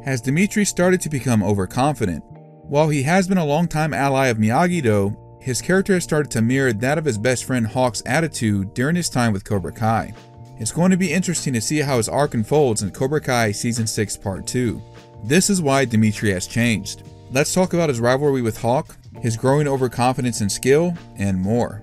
has Demetri started to become overconfident. While he has been a longtime ally of Miyagi-Do, his character has started to mirror that of his best friend Hawk's attitude during his time with Cobra Kai. It's going to be interesting to see how his arc unfolds in Cobra Kai Season 6 Part 2. This is why Demetri has changed. Let's talk about his rivalry with Hawk, his growing overconfidence and skill, and more.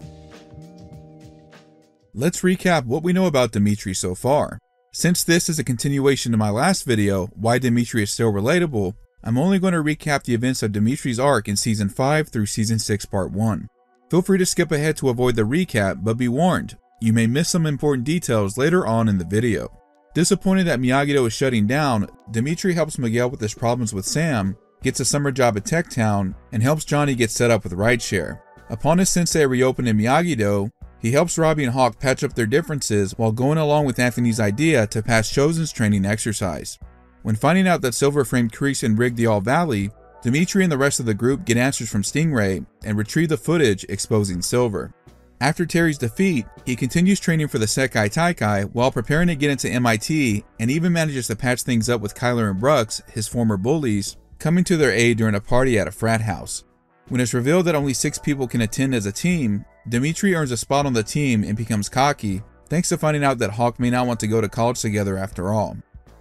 Let's recap what we know about Demetri so far. Since this is a continuation to my last video, why Demetri is still relatable, I'm only going to recap the events of Demetri's arc in Season 5 through Season 6 Part 1. Feel free to skip ahead to avoid the recap, but be warned, you may miss some important details later on in the video. Disappointed that Miyagi-Do is shutting down, Demetri helps Miguel with his problems with Sam, gets a summer job at Tech Town, and helps Johnny get set up with rideshare. Upon his sensei reopening Miyagi-Do, he helps Robbie and Hawk patch up their differences while going along with Anthony's idea to pass Chosen's training exercise. When finding out that Silver framed Kreese and rigged the All Valley, Demetri and the rest of the group get answers from Stingray and retrieve the footage exposing Silver. After Terry's defeat, he continues training for the Sekai Taikai while preparing to get into MIT, and even manages to patch things up with Kyler and Brooks, his former bullies, coming to their aid during a party at a frat house. When it's revealed that only 6 people can attend as a team, Demetri earns a spot on the team and becomes cocky, thanks to finding out that Hawk may not want to go to college together after all.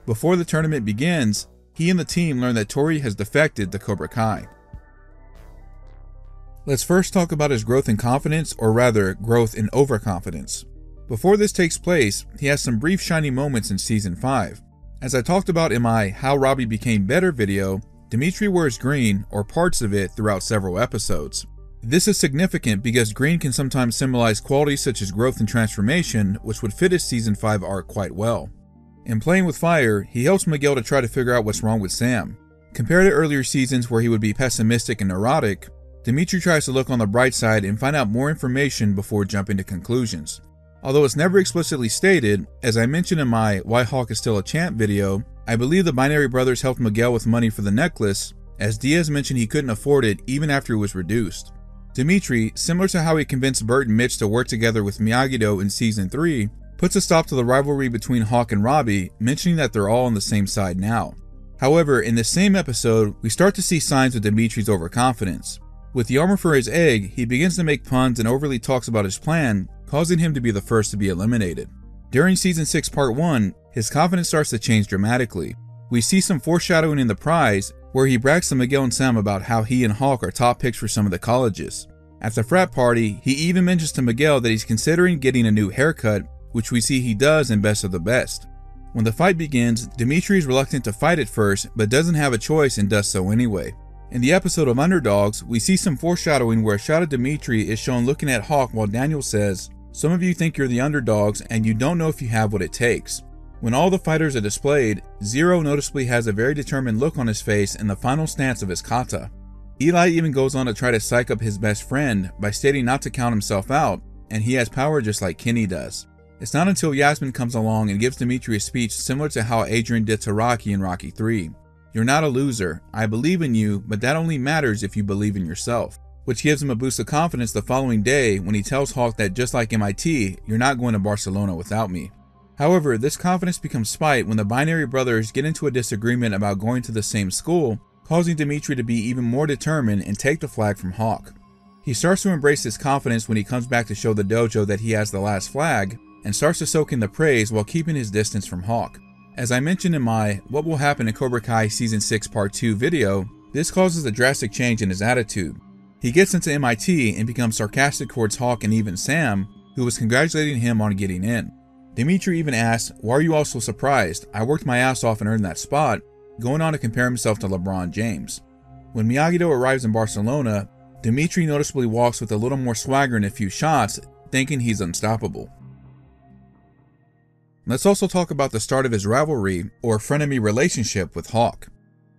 Before the tournament begins, he and the team learn that Tori has defected to Cobra Kai. Let's first talk about his growth in confidence, or rather, growth in overconfidence. Before this takes place, he has some brief shining moments in Season 5. As I talked about in my How Robbie Became Better video, Demetri wears green, or parts of it, throughout several episodes. This is significant because green can sometimes symbolize qualities such as growth and transformation, which would fit his Season 5 arc quite well. In playing with fire, he helps Miguel to try to figure out what's wrong with Sam. Compared to earlier seasons where he would be pessimistic and neurotic, Demetri tries to look on the bright side and find out more information before jumping to conclusions. Although it's never explicitly stated, as I mentioned in my Why Hawk is Still a Champ video, I believe the Binary brothers helped Miguel with money for the necklace, as Diaz mentioned he couldn't afford it even after it was reduced. Demetri, similar to how he convinced Bert and Mitch to work together with Miyagi-Do in Season 3, puts a stop to the rivalry between Hawk and Robbie, mentioning that they're all on the same side now. However, in this same episode, we start to see signs of Demetri's overconfidence. With the armor for his egg, he begins to make puns and overly talks about his plan, causing him to be the first to be eliminated. During Season 6 Part 1, his confidence starts to change dramatically. We see some foreshadowing in the prize, where he brags to Miguel and Sam about how he and Hawk are top picks for some of the colleges. At the frat party, he even mentions to Miguel that he's considering getting a new haircut, which we see he does in Best of the Best. When the fight begins, Demetri is reluctant to fight at first, but doesn't have a choice and does so anyway. In the episode of Underdogs, we see some foreshadowing where a shot of Demetri is shown looking at Hawk while Daniel says, "Some of you think you're the underdogs and you don't know if you have what it takes." When all the fighters are displayed, Zero noticeably has a very determined look on his face in the final stance of his kata. Eli even goes on to try to psych up his best friend by stating not to count himself out, and he has power just like Kenny does. It's not until Yasmin comes along and gives Demetri a speech similar to how Adrian did to Rocky in Rocky 3. "You're not a loser. I believe in you, but that only matters if you believe in yourself." Which gives him a boost of confidence the following day when he tells Hawk that just like MIT, you're not going to Barcelona without me. However, this confidence becomes spite when the Binary brothers get into a disagreement about going to the same school, causing Demetri to be even more determined and take the flag from Hawk. He starts to embrace his confidence when he comes back to show the dojo that he has the last flag, and starts to soak in the praise while keeping his distance from Hawk. As I mentioned in my What Will Happen in Cobra Kai Season 6 Part 2 video, this causes a drastic change in his attitude. He gets into MIT and becomes sarcastic towards Hawk and even Sam, who was congratulating him on getting in. Demetri even asks, "Why are you all so surprised? I worked my ass off and earned that spot," going on to compare himself to LeBron James. When Miyagi-Do arrives in Barcelona, Demetri noticeably walks with a little more swagger in a few shots, thinking he's unstoppable. Let's also talk about the start of his rivalry, or frenemy relationship, with Hawk.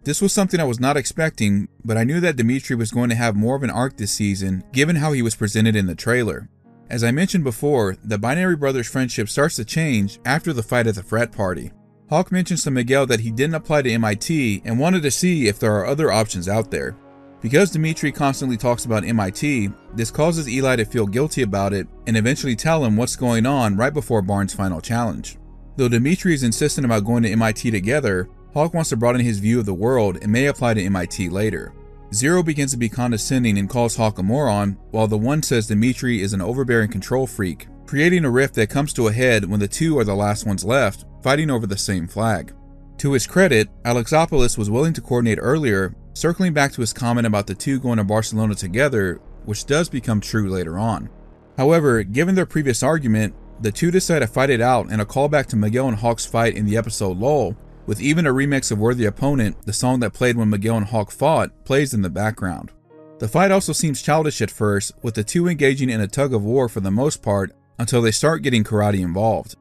This was something I was not expecting, but I knew that Demetri was going to have more of an arc this season, given how he was presented in the trailer. As I mentioned before, the Binary brothers' friendship starts to change after the fight at the frat party. Hawk mentions to Miguel that he didn't apply to MIT and wanted to see if there are other options out there. Because Demetri constantly talks about MIT, this causes Eli to feel guilty about it and eventually tell him what's going on right before Barnes' final challenge. Though Demetri is insistent about going to MIT together, Hawk wants to broaden his view of the world and may apply to MIT later. Zero begins to be condescending and calls Hawk a moron, while the one says Demetri is an overbearing control freak, creating a rift that comes to a head when the two are the last ones left, fighting over the same flag. To his credit, Alexopoulos was willing to coordinate earlier, circling back to his comment about the two going to Barcelona together, which does become true later on. However, given their previous argument, the two decide to fight it out in a callback to Miguel and Hawk's fight in the episode LOL, with even a remix of Worthy Opponent, the song that played when Miguel and Hawk fought, plays in the background. The fight also seems childish at first, with the two engaging in a tug of war for the most part, until they start getting karate involved.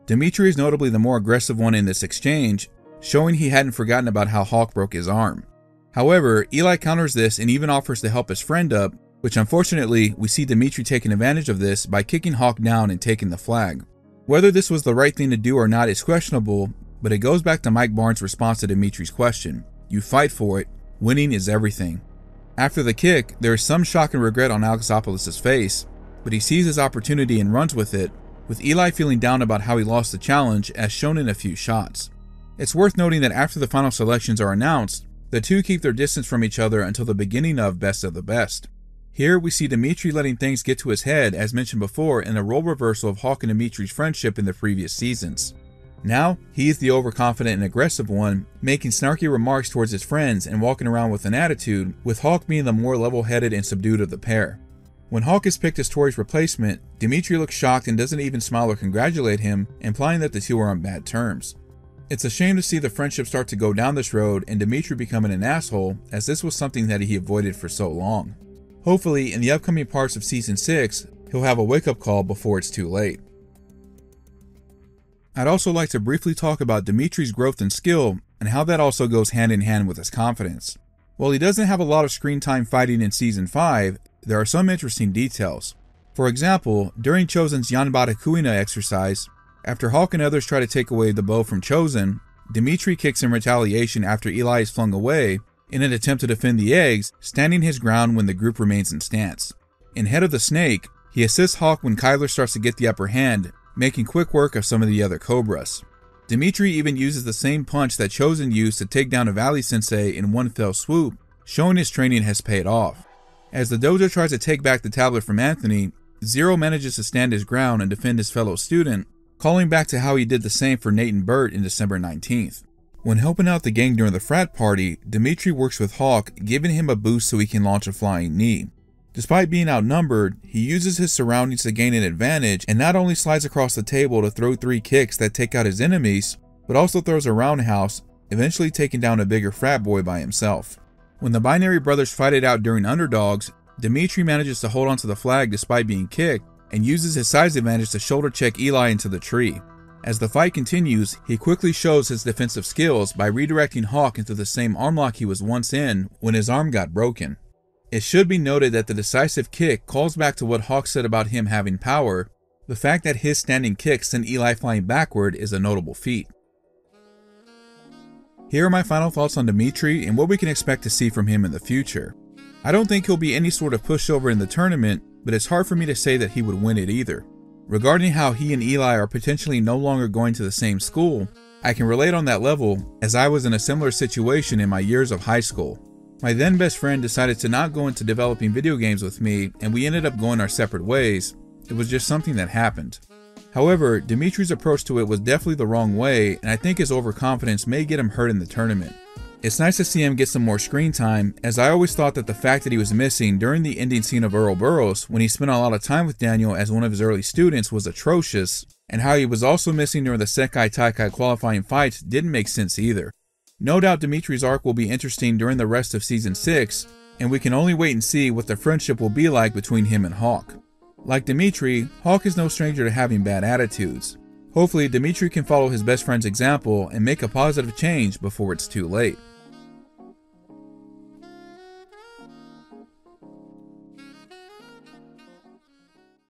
Demetri is notably the more aggressive one in this exchange, showing he hadn't forgotten about how Hawk broke his arm. However, Eli counters this and even offers to help his friend up, which unfortunately we see Demetri taking advantage of this by kicking Hawk down and taking the flag. Whether this was the right thing to do or not is questionable, but it goes back to Mike Barnes' response to Demetri's question. You fight for it. Winning is everything. After the kick, there is some shock and regret on Alexopoulos' face, but he sees his opportunity and runs with it, with Eli feeling down about how he lost the challenge as shown in a few shots. It's worth noting that after the final selections are announced, the two keep their distance from each other until the beginning of Best of the Best. Here we see Demetri letting things get to his head as mentioned before in a role reversal of Hawk and Demetri's friendship in the previous seasons. Now, he is the overconfident and aggressive one, making snarky remarks towards his friends and walking around with an attitude, with Hawk being the more level-headed and subdued of the pair. When Hawk is picked as Tori's replacement, Demetri looks shocked and doesn't even smile or congratulate him, implying that the two are on bad terms. It's a shame to see the friendship start to go down this road and Demetri becoming an asshole, as this was something that he avoided for so long. Hopefully, in the upcoming parts of Season 6, he'll have a wake-up call before it's too late. I'd also like to briefly talk about Demetri's growth and skill, and how that also goes hand in hand with his confidence. While he doesn't have a lot of screen time fighting in Season 5, there are some interesting details. For example, during Chosen's Yanbata Kuina exercise, after Hawk and others try to take away the bow from Chosen, Demetri kicks in retaliation after Eli is flung away, in an attempt to defend the eggs, standing his ground when the group remains in stance. In Head of the Snake, he assists Hawk when Kyler starts to get the upper hand, making quick work of some of the other Cobras. Demetri even uses the same punch that Chosen used to take down a Valley Sensei in one fell swoop, showing his training has paid off. As the dojo tries to take back the tablet from Anthony, Zero manages to stand his ground and defend his fellow student, calling back to how he did the same for Nate and Bert in December 19th. When helping out the gang during the frat party, Demetri works with Hawk, giving him a boost so he can launch a flying knee. Despite being outnumbered, he uses his surroundings to gain an advantage and not only slides across the table to throw 3 kicks that take out his enemies, but also throws a roundhouse, eventually taking down a bigger frat boy by himself. When the Binary brothers fight it out during Underdogs, Demetri manages to hold onto the flag despite being kicked and uses his size advantage to shoulder check Eli into the tree. As the fight continues, he quickly shows his defensive skills by redirecting Hawk into the same arm lock he was once in when his arm got broken. It should be noted that the decisive kick calls back to what Hawk said about him having power. The fact that his standing kick sent Eli flying backward is a notable feat. Here are my final thoughts on Demetri and what we can expect to see from him in the future. I don't think he'll be any sort of pushover in the tournament, but it's hard for me to say that he would win it either. Regarding how he and Eli are potentially no longer going to the same school, I can relate on that level, as I was in a similar situation in my years of high school. My then best friend decided to not go into developing video games with me, and we ended up going our separate ways. It was just something that happened. However, Demetri's approach to it was definitely the wrong way, and I think his overconfidence may get him hurt in the tournament. It's nice to see him get some more screen time, as I always thought that the fact that he was missing during the ending scene of Ouroboros, when he spent a lot of time with Daniel as one of his early students, was atrocious, and how he was also missing during the Sekai Taikai qualifying fights didn't make sense either. No doubt Demetri's arc will be interesting during the rest of Season 6, and we can only wait and see what the friendship will be like between him and Hawk. Like Demetri, Hawk is no stranger to having bad attitudes. Hopefully, Demetri can follow his best friend's example and make a positive change before it's too late.